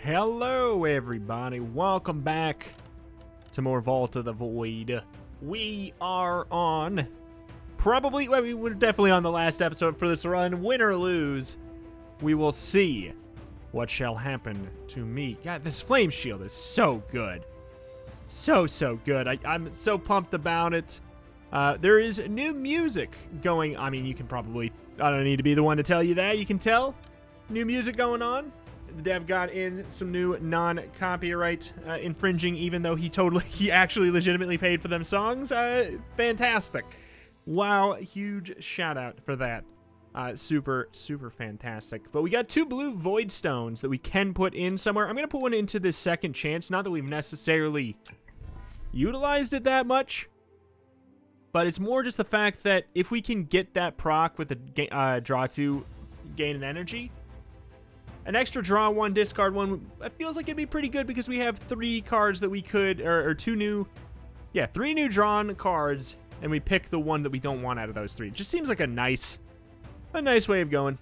Hello everybody, welcome back to more Vault of the Void. We are on, we were definitely on the last episode for this run. Win or lose, we will see what shall happen to me. God, this flame shield is so good. So good. I'm so pumped about it. There is new music going. I mean, you can probably, I don't need to be the one to tell you that. You can tell. New music going on. The dev got in some new non-copyright infringing, even though he actually legitimately paid for them songs. Fantastic. Wow, huge shout out for that. Super fantastic. But we got 2 blue void stones that we can put in somewhere. I'm going to put one into this second chance. Not that we've necessarily utilized it that much, but it's more just the fact that if we can get that proc with the draw 2, gain an energy, an extra draw 1, discard 1, it feels like it'd be pretty good because we have 3 cards that we could, or 3 new drawn cards, and we pick the one that we don't want out of those 3. It just seems like a nice way of going.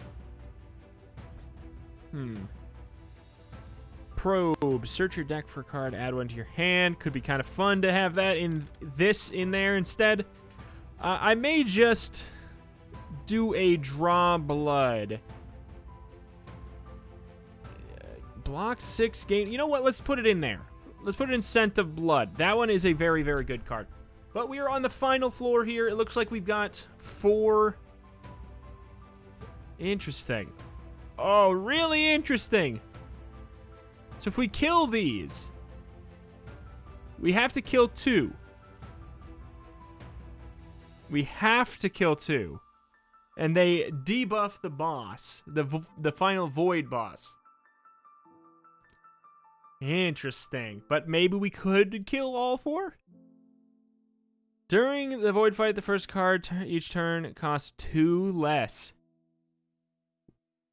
Probe. Search your deck for a card, add one to your hand. Could be kind of fun to have that in there instead. I may just do a draw blood. Block 6 gain. You know what? Let's put it in there. Let's put it in Scent of Blood. That one is a very good card. But we are on the final floor here. It looks like we've got 4. Interesting. Oh, really interesting. So if we kill these, we have to kill 2. We have to kill 2. And they debuff the boss, the final void boss. Interesting. But maybe we could kill all 4? During the void fight, the first card each turn costs 2 less.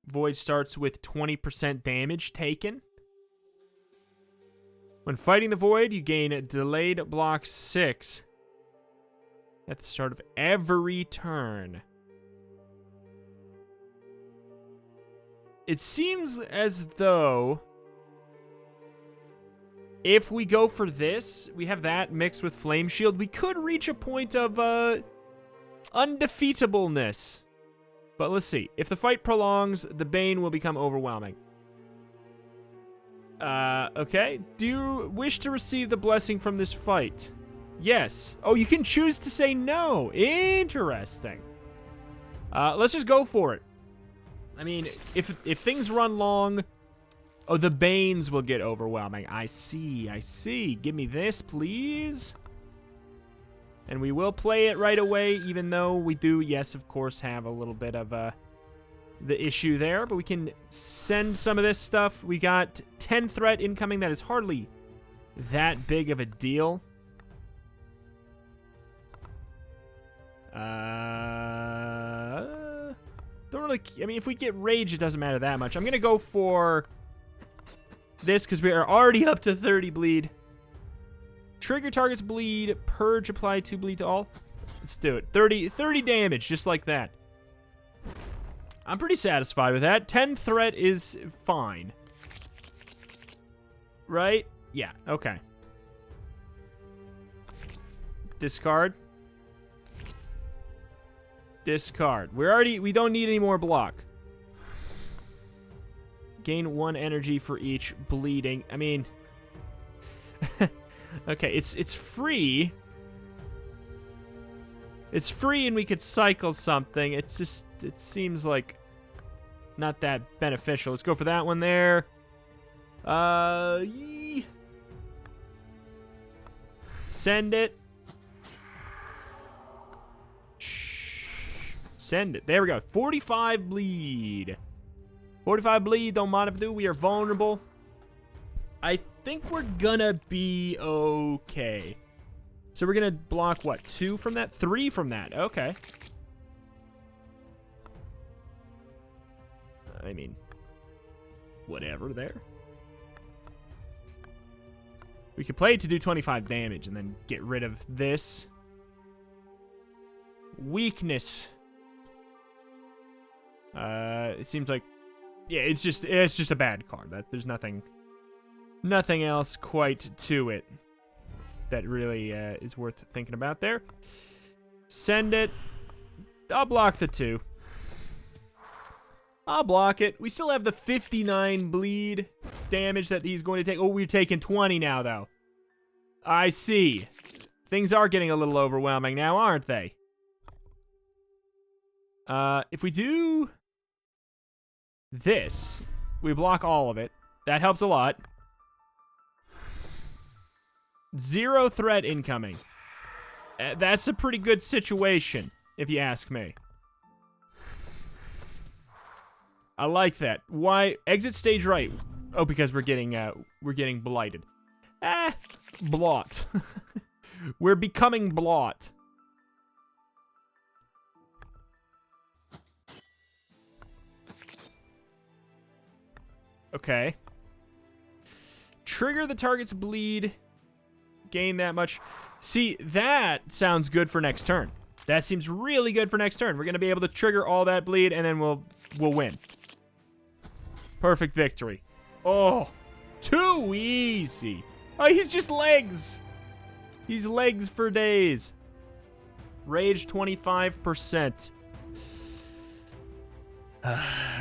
Void starts with 20% damage taken. When fighting the void, you gain a delayed block 6 at the start of every turn. It seems as though if we go for this, we have that mixed with Flame Shield, we could reach a point of undefeatableness. But let's see. If the fight prolongs, the Bane will become overwhelming. Okay. Do you wish to receive the blessing from this fight? Yes. Oh, you can choose to say no. Interesting. Let's just go for it. I mean, if things run long, oh, the Banes will get overwhelming. I see. Give me this, please. And we will play it right away, even though we do, yes, of course, have a little bit of the issue there. But we can send some of this stuff. We got 10 threat incoming. That is hardly that big of a deal. Don't really... I mean, if we get rage, it doesn't matter that much. I'm going to go for this because we are already up to 30 bleed. Trigger targets bleed. Purge, apply 2 bleed to all. Let's do it. 30 damage, just like that. I'm pretty satisfied with that. 10 threat is fine. Right? Yeah, okay. Discard. Discard. We don't need any more block. Gain 1 energy for each bleeding. I mean... Okay, it's free. It's free and we could cycle something. It's just, it seems like not that beneficial. Let's go for that one there. Send it. Send it. There we go. 45 bleed. 45 bleed. Don't mind if I do. We are vulnerable. I think we're gonna be okay. So we're gonna block, what, 2 from that? 3 from that. Okay. I mean, whatever there. We could play it to do 25 damage and then get rid of this. Weakness. It seems like, yeah, it's just a bad card. There's nothing Nothing else quite to it that really is worth thinking about there. Send it. I'll block the 2. I'll block it. We still have the 59 bleed damage that he's going to take. Oh, we're taking 20 now, though. I see. Things are getting a little overwhelming now, aren't they? If we do this, we block all of it. That helps a lot. 0 threat incoming. That's a pretty good situation, if you ask me. I like that. Why? Exit stage right. Oh, because we're getting blighted. Blot. We're becoming blot. Okay. Trigger the target's bleed. Gain that much. See, that sounds good for next turn. That seems really good for next turn. We're going to be able to trigger all that bleed, and then we'll win. Perfect victory. Oh, too easy. Oh, he's just legs. He's legs for days. Rage 25%.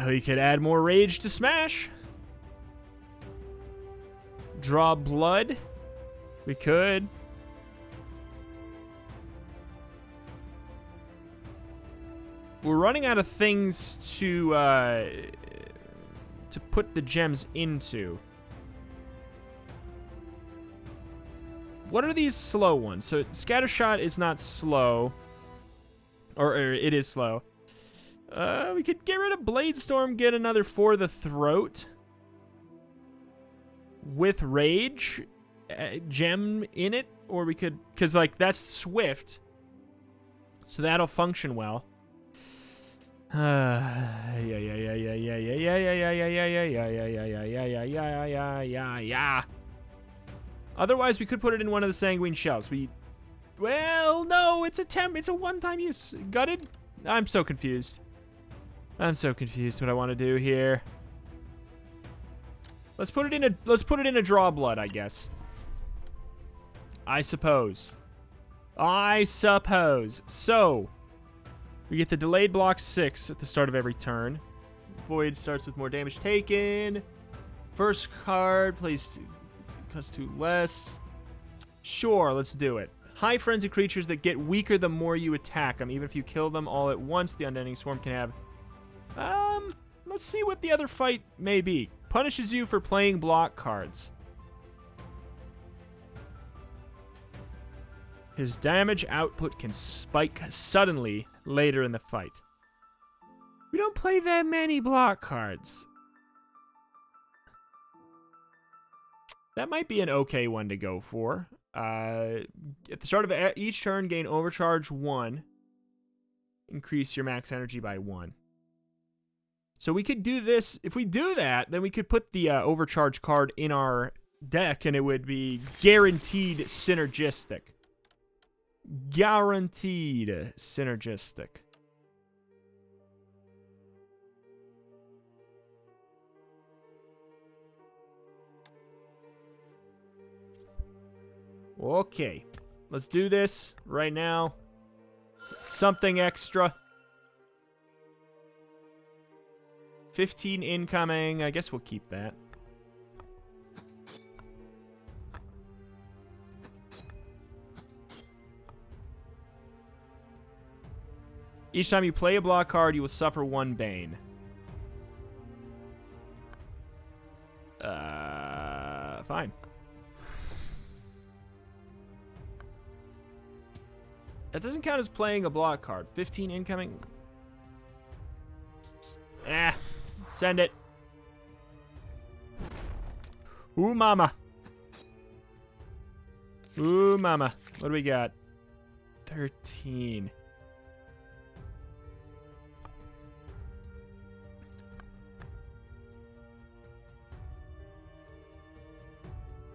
We could add more rage to smash. Draw blood. We could. We're running out of things to put the gems into. What are these slow ones? So Scattershot is not slow. Or it is slow. We could get rid of Bladestorm, get another for the throat. With Rage gem in it. Or we could, because like that's swift. So that'll function well. Otherwise, we could put it in one of the sanguine shells. Well, no, it's a one-time use. Gutted? I'm so confused. I'm so confused what I want to do here. Let's put it in a draw blood, I guess. I suppose. So, we get the delayed block 6 at the start of every turn. Void starts with more damage taken. First card plays costs 2 less. Sure, let's do it. High frenzy creatures that get weaker the more you attack them. Even if you kill them all at once, the Unending Swarm can have... let's see what the other fight may be. Punishes you for playing block cards. His damage output can spike suddenly later in the fight. We don't play that many block cards. That might be an okay one to go for. At the start of each turn, gain overcharge 1. Increase your max energy by 1. So we could do this. If we do that, then we could put the overcharge card in our deck, and it would be guaranteed synergistic. Guaranteed synergistic. Okay, let's do this right now. Something extra. 15 incoming. I guess we'll keep that. Each time you play a block card, you will suffer 1 Bane. Fine. That doesn't count as playing a block card. 15 incoming. Send it. Ooh, mama. Ooh, mama. What do we got? 13.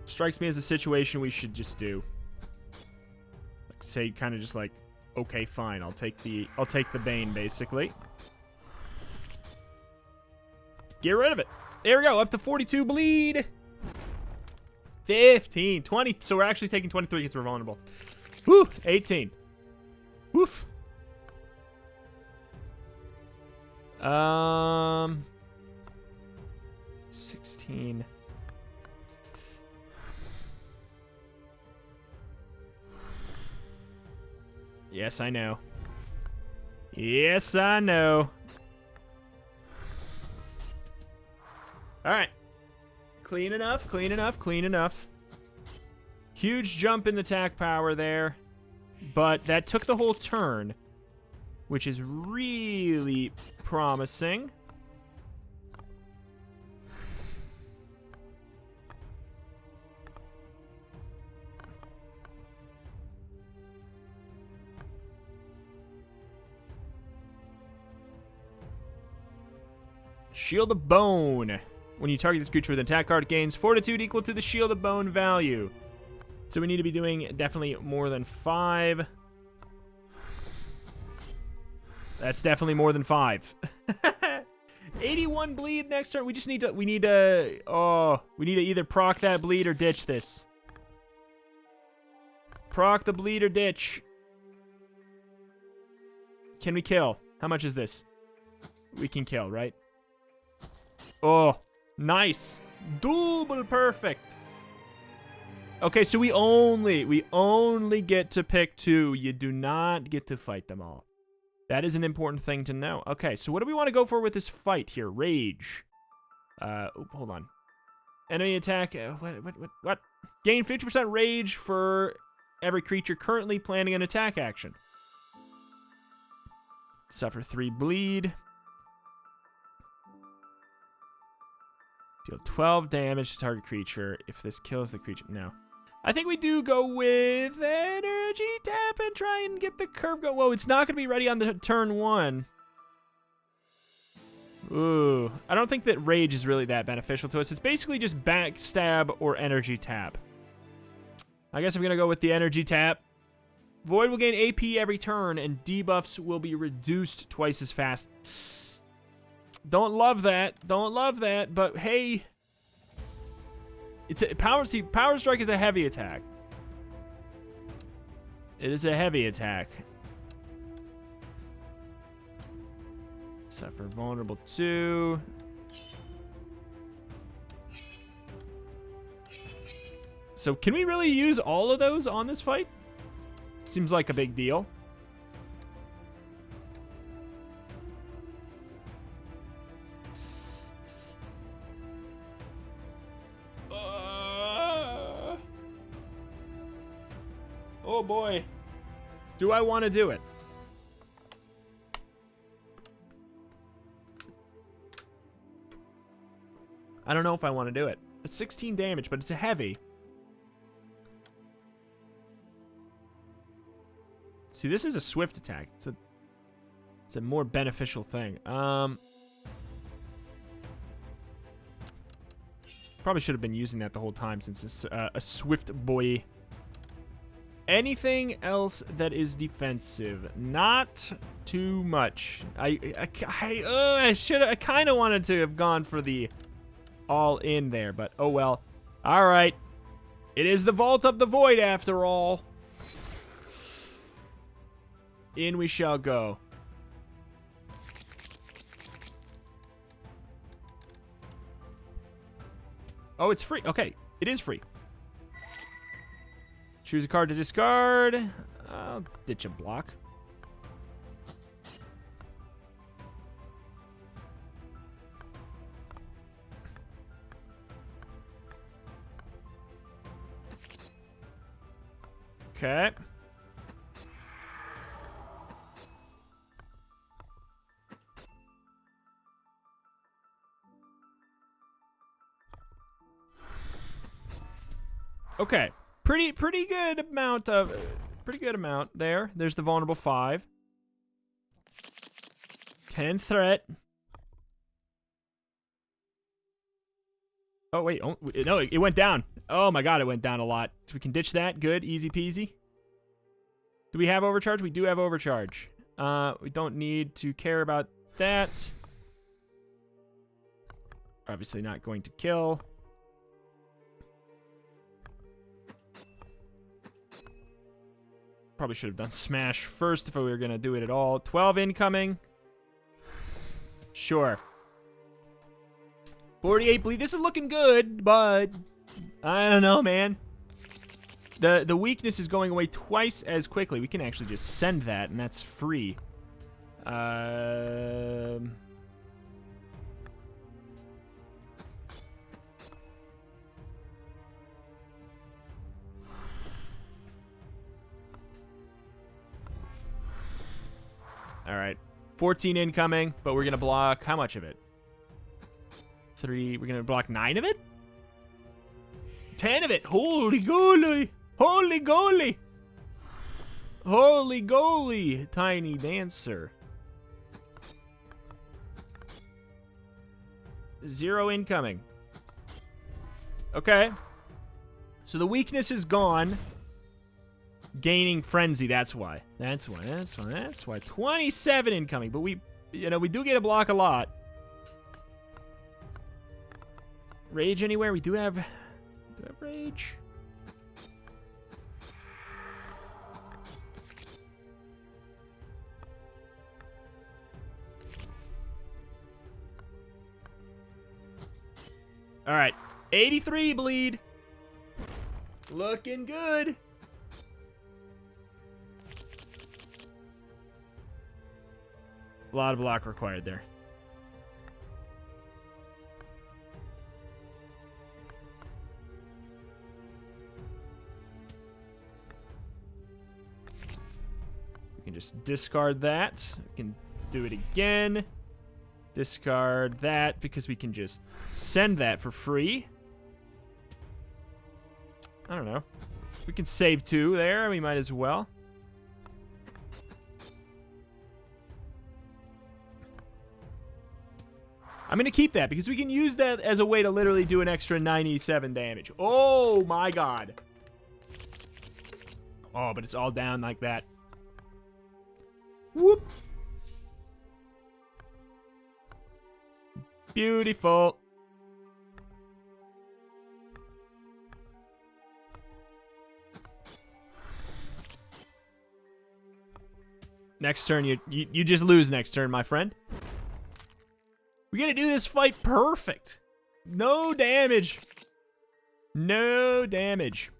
Strikes me as a situation we should just do. Like, say, kind of just like, okay, fine. I'll take the Bane, basically. Get rid of it. There we go. Up to 42 bleed. 15, 20. So we're actually taking 23 because we're vulnerable. Woo, 18. Woof. 16. Yes, I know. Yes, I know. All right. Clean enough, clean enough, clean enough. Huge jump in the attack power there. But that took the whole turn, which is really promising. Shield of Bone. When you target this creature with an attack card, it gains fortitude equal to the Shield of Bone value. So we need to be doing definitely more than 5. That's definitely more than 5. 81 bleed next turn. We just need to, we need to either proc that bleed or ditch this. Proc the bleed or ditch. Can we kill? How much is this? We can kill, right? Oh, nice. Double perfect. Okay, so we only get to pick 2. You do not get to fight them all. That is an important thing to know. Okay, so what do we want to go for with this fight here? Rage. Hold on. Enemy attack. What? Gain 50% rage for every creature currently planning an attack action. Suffer 3 bleed. Deal 12 damage to target creature if this kills the creature. No. I think we do go with energy tap and try and get the curve go. Whoa, it's not going to be ready on the turn 1. Ooh. I don't think that rage is really that beneficial to us. It's basically just backstab or energy tap. I guess I'm going to go with the energy tap. Void will gain AP every turn, and debuffs will be reduced twice as fast. Don't love that. Don't love that, but hey... It's a power. See, Power Strike is a heavy attack. It is a heavy attack. Suffer vulnerable 2. So can we really use all of those on this fight? Seems like a big deal. Oh boy. Do I want to do it? I don't know if I want to do it. It's 16 damage, but it's a heavy. See, this is a swift attack. It's a more beneficial thing. Probably should have been using that the whole time since it's a swift boy. Anything else that is defensive? Not too much. I kind of wanted to have gone for the all in there, but oh well. All right. It is the Vault of the Void after all. In we shall go. Oh, it's free. Okay, it is free. Choose a card to discard. I'll ditch a block. Okay. Okay. Pretty good amount there. There's the vulnerable 5. 10 threat. Oh wait, oh, no, it went down. Oh my god, it went down a lot. So we can ditch that. Good, easy peasy. Do we have overcharge? We do have overcharge. We don't need to care about that. Obviously not going to kill. Probably should have done smash first if we were going to do it at all. 12 incoming. Sure. 48 bleed. This is looking good, but I don't know, man. The weakness is going away twice as quickly. We can actually just send that, and that's free. All right. 14 incoming, but we're going to block how much of it? 3. We're going to block 9 of it? 10 of it. Holy goalie. Holy goalie. Holy goalie. Tiny dancer. 0 incoming. Okay. So the weakness is gone. Gaining frenzy, that's why. That's why. 27 incoming, but we do get a block a lot. Rage anywhere? We do have rage. All right, 83 bleed. Looking good. A lot of block required there. We can just discard that. We can do it again. Discard that because we can just send that for free. I don't know. We can save 2 there. We might as well. I'm going to keep that because we can use that as a way to literally do an extra 97 damage. Oh, my God. Oh, but it's all down like that. Whoop. Beautiful. Next turn, you just lose next turn, my friend. We gotta do this fight perfect. No damage. No damage.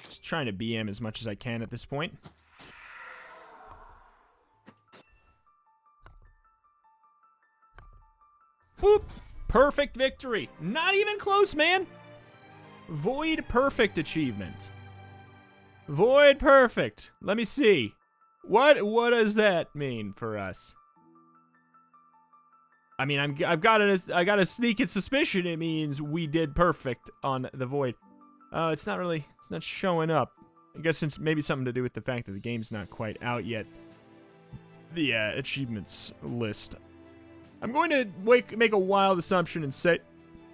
Just trying to BM as much as I can at this point. Boop. Perfect victory. Not even close, man. Void perfect achievement. Void perfect. Let me see. What does that mean for us? I mean, I got a sneaking suspicion it means we did perfect on the void. It's not showing up. I guess since maybe something to do with the fact that the game's not quite out yet. The achievements list. I'm going to make a wild assumption and say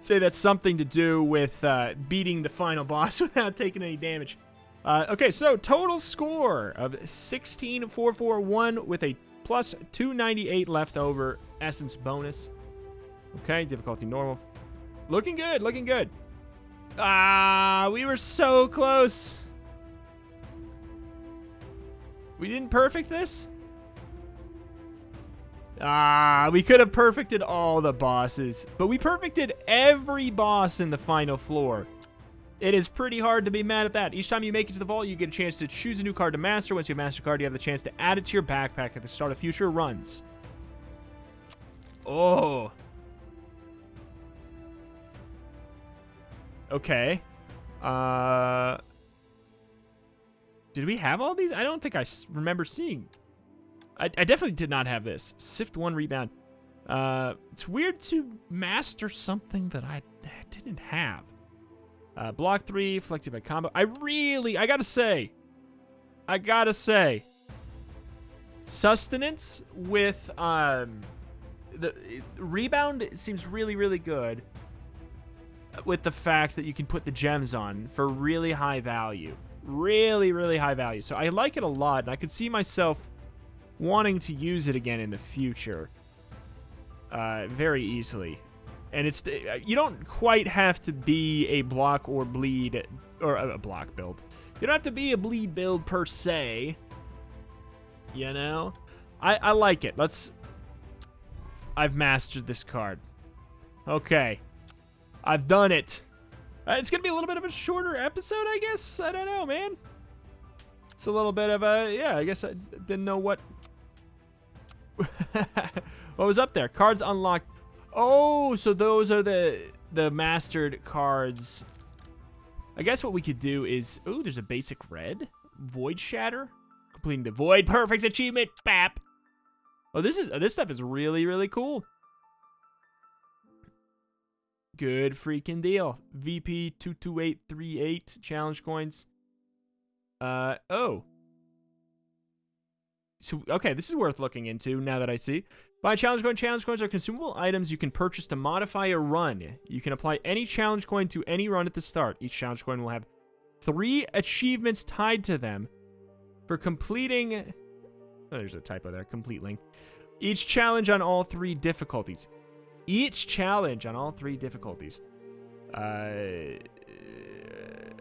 that's something to do with beating the final boss without taking any damage. Okay, so total score of 16,441 with a plus 298 left over essence bonus. Okay, difficulty normal. Looking good, looking good. Ah, we were so close. We didn't perfect this? Ah, we could have perfected all the bosses, but we perfected every boss in the final floor. It is pretty hard to be mad at that. Each time you make it to the vault, you get a chance to choose a new card to master. Once you master a card, you have the chance to add it to your backpack at the start of future runs. Oh. Okay. Did we have all these? I don't think I remember seeing. I definitely did not have this. Sift 1 rebound. It's weird to master something that I didn't have. Block 3, flexible by combo. I gotta say, sustenance with the rebound seems really, really good with the fact that you can put the gems on for really high value. Really, really high value. So I like it a lot, and I could see myself wanting to use it again in the future very easily. And it's you don't quite have to be a block or bleed, or a block build. You don't have to be a bleed build per se. You know? I like it. I've mastered this card. Okay. I've done it. It's going to be a little bit of a shorter episode, I guess. I don't know, man. It's a little bit of a, yeah, I guess I didn't know what was up there. Cards unlocked. Oh, so those are the mastered cards. I guess what we could do is, oh, there's a basic red. Void Shatter. Completing the Void Perfect achievement. Bap. Oh, this stuff is really, really cool. Good freaking deal. VP 22838 challenge coins. Oh. So, okay, this is worth looking into now that I see. Buy challenge coin. Challenge coins are consumable items you can purchase to modify a run. You can apply any challenge coin to any run at the start. Each challenge coin will have 3 achievements tied to them for completing... Oh, there's a typo there. Complete link. Each challenge on all 3 difficulties. Each challenge on all 3 difficulties.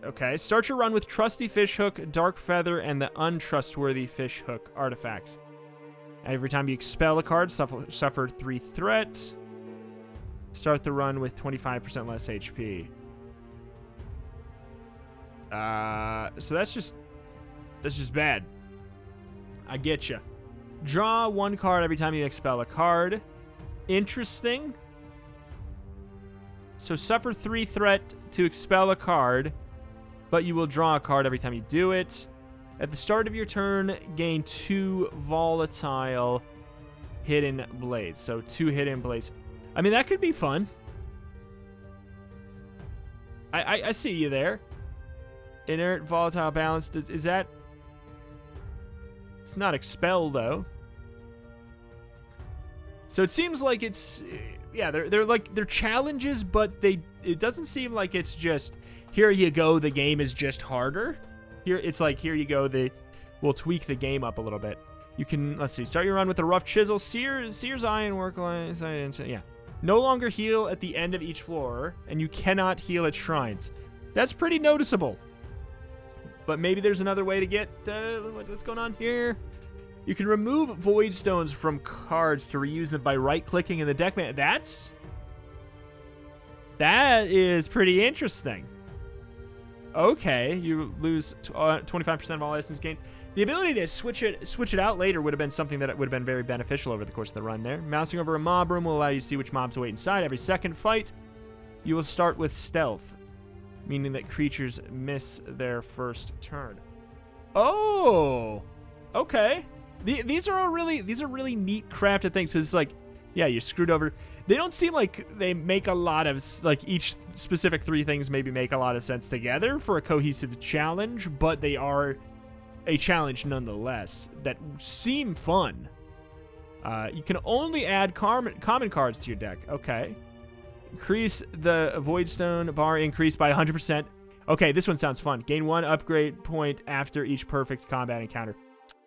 Okay. Start your run with Trusty Fishhook, Dark Feather, and the Untrustworthy Fishhook artifacts. Every time you expel a card, suffer 3 threat. Start the run with 25% less HP. So that's just bad. I get you. Draw 1 card every time you expel a card. Interesting. So suffer 3 threat to expel a card, but you will draw a card every time you do it. At the start of your turn, gain 2 volatile hidden blades. So 2 hidden blades. I mean, that could be fun. I see you there. Inert volatile balance. Is that... It's not expel, though. So it seems like it's... Yeah, they're challenges, but it doesn't seem like it's just... Here you go, the game is just harder. Here, it's like, here you go, we'll tweak the game up a little bit. You can, let's see, start your run with a rough chisel, Sears Ironwork line, yeah. No longer heal at the end of each floor, and you cannot heal at shrines. That's pretty noticeable. But maybe there's another way to get, what's going on here? You can remove void stones from cards to reuse them by right-clicking in the deck. That is pretty interesting. Okay, you lose 25% of all essence gain. The ability to switch it out later would have been something that would have been very beneficial over the course of the run there. Mousing over a mob room will allow you to see which mobs wait inside. Every second fight, you will start with stealth, meaning that creatures miss their first turn. Oh, okay. These are really neat crafted things. Cause it's like, yeah, you're screwed over. They don't seem like they make a lot of, like, each specific 3 things maybe make a lot of sense together for a cohesive challenge, but they are a challenge nonetheless that seem fun. You can only add common cards to your deck. Okay. Increase the Voidstone bar increase by 100%. Okay, this one sounds fun. Gain 1 upgrade point after each perfect combat encounter.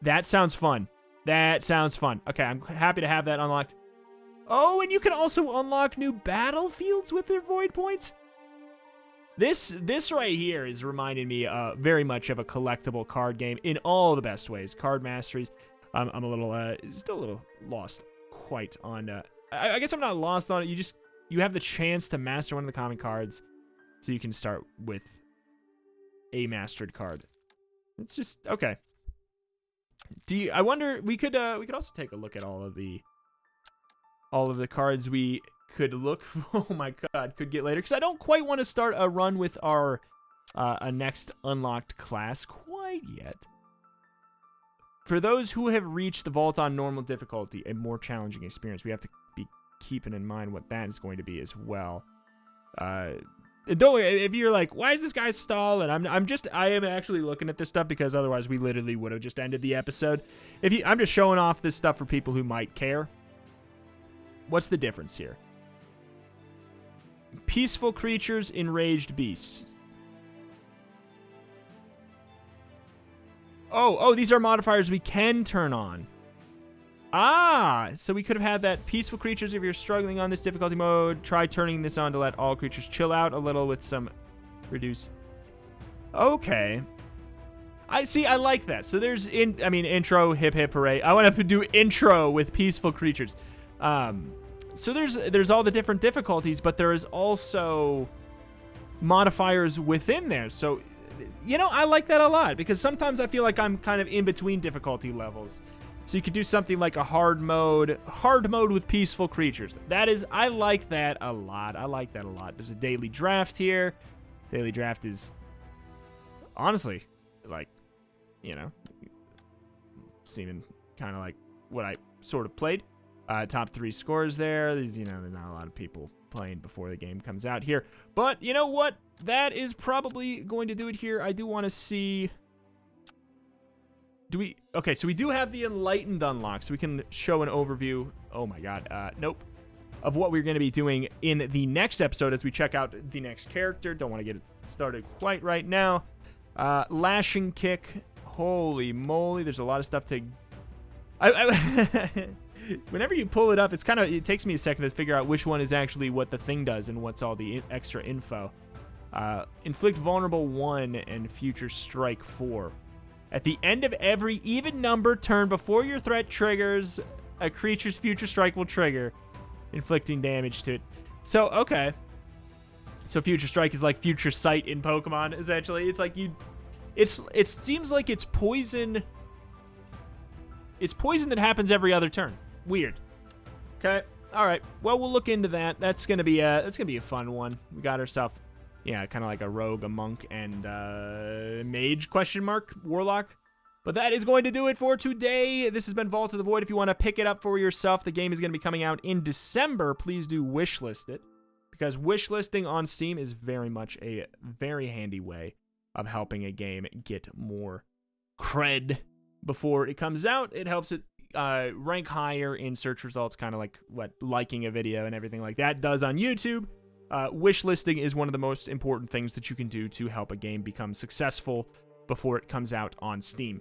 That sounds fun. That sounds fun. Okay, I'm happy to have that unlocked. Oh, and you can also unlock new battlefields with their void points. This right here is reminding me very much of a collectible card game in all the best ways. Card masteries. I'm a little still a little lost quite on. I guess I'm not lost on it. You have the chance to master one of the common cards, so you can start with a mastered card. It's just okay. I wonder we could also take a look at all of the cards we could could get later, because I don't quite want to start a run with our a next unlocked class quite yet. For those who have reached the vault on normal difficulty, a more challenging experience, we have to be keeping in mind what that is going to be as well. Don't, if you're like, why is this guy stalling? I am actually looking at this stuff because otherwise we literally would have just ended the episode. I'm just showing off this stuff for people who might care. What's the difference here? Peaceful creatures, enraged beasts. Oh, these are modifiers we can turn on. So we could have had that. Peaceful creatures, if you're struggling on this difficulty mode, try turning this on to let all creatures chill out a little with some reduce. Okay. I like that. So there's, intro, hip hip hooray. I want to do intro with peaceful creatures. So there's all the different difficulties, but there is also modifiers within there. So, I like that a lot, because sometimes I feel like I'm kind of in between difficulty levels. So you could do something like a hard mode with peaceful creatures. I like that a lot. There's a daily draft here. Daily draft is honestly, seeming kind of like what I sort of played. Top 3 scores there. There's, there's not a lot of people playing before the game comes out here. But you know what? That is probably going to do it here. I do want to see... Okay, so we do have the Enlightened unlock, so we can show an overview. Oh my god, nope. Of what we're going to be doing in the next episode as we check out the next character. Don't want to get it started quite right now. Lashing Kick. Holy moly, there's a lot of stuff to... Whenever you pull it up, it takes me a second to figure out which one is actually what the thing does and what's all the extra info. Inflict Vulnerable 1 and Future Strike 4. At the end of every even number turn before your threat triggers, a creature's Future Strike will trigger, inflicting damage to it. So, okay. So Future Strike is like Future Sight in Pokemon, essentially. It's like it seems like it's poison. It's poison that happens every other turn. Weird. Okay. All right. Well, we'll look into that. That's gonna be a fun one. We got ourselves, kind of like a rogue, a monk, and mage ? Warlock. But that is going to do it for today. This has been Vault of the Void. If you want to pick it up for yourself, the game is going to be coming out in December. Please do wishlist it, because wishlisting on Steam is very much a very handy way of helping a game get more cred before it comes out. It helps it rank higher in search results, kind of like what liking a video and everything like that does on YouTube. Wishlisting is one of the most important things that you can do to help a game become successful before it comes out on Steam.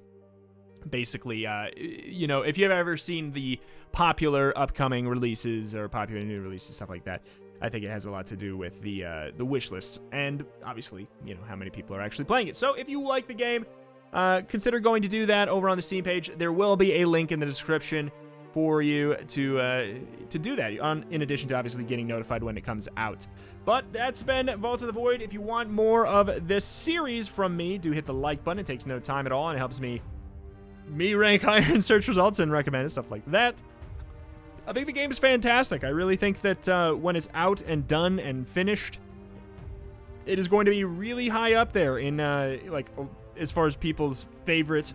Basically, if you've ever seen the popular upcoming releases or popular new releases, stuff like that, I think it has a lot to do with the wish lists and obviously, how many people are actually playing it. So if you like the game, consider going to do that over on the Steam page. There will be a link in the description for you to do that, in addition to obviously getting notified when it comes out. But that's been Vault of the Void. If you want more of this series from me, do hit the like button. It takes no time at all, and it helps me rank higher in search results and recommend stuff like that. I think the game is fantastic. I really think that when it's out and done and finished, it is going to be really high up there in as far as people's favorite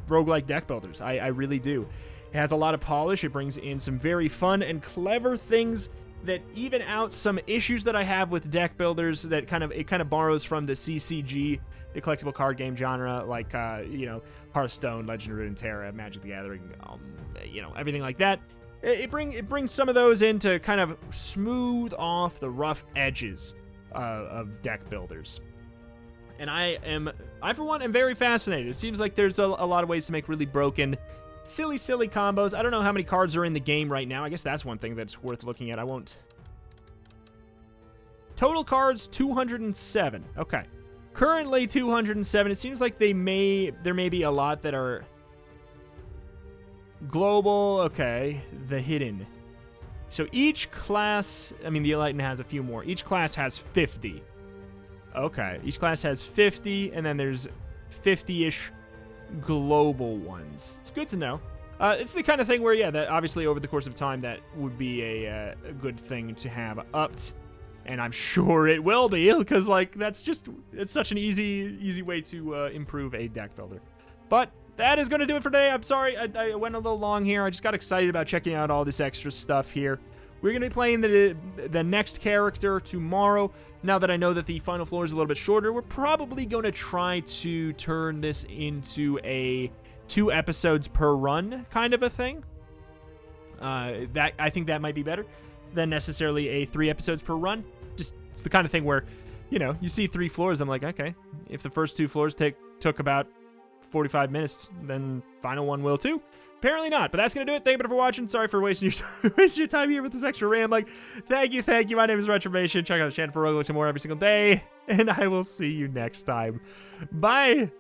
roguelike deck builders. I really do. It has a lot of polish. It brings in some very fun and clever things that even out some issues that I have with deck builders. That kind of borrows from the CCG, the collectible card game genre, like Hearthstone, Legend of Runeterra, Magic the Gathering, everything like that. It brings some of those in to kind of smooth off the rough edges of deck builders. And I for one am very fascinated. It seems like there's a lot of ways to make really broken, silly combos. I don't know how many cards are in the game right now. I guess that's one thing that's worth looking at. I won't. Total cards 207. Okay. Currently 207. It seems like there may be a lot that are global. Okay. The hidden. So each class, the Enlightened has a few more. Each class has 50. Okay. Each class has 50, and then there's 50-ish global ones. It's good to know. It's the kind of thing where, that obviously over the course of time, that would be a good thing to have upped. And I'm sure it will be, because, it's such an easy way to improve a deck builder. But that is going to do it for today. I'm sorry I went a little long here. I just got excited about checking out all this extra stuff here. We're going to be playing the next character tomorrow. Now that I know that the final floor is a little bit shorter, we're probably going to try to turn this into a 2 episodes per run kind of a thing. I think that might be better than necessarily a 3 episodes per run. Just, it's the kind of thing where, you see 3 floors, I'm like, okay, if the first 2 floors took about 45 minutes, then final one will too. Apparently not, but that's going to do it. Thank you for watching. Sorry for wasting your time here with this extra rambling. Thank you. My name is Retromation. Check out the channel for roguelites and more every single day, and I will see you next time. Bye.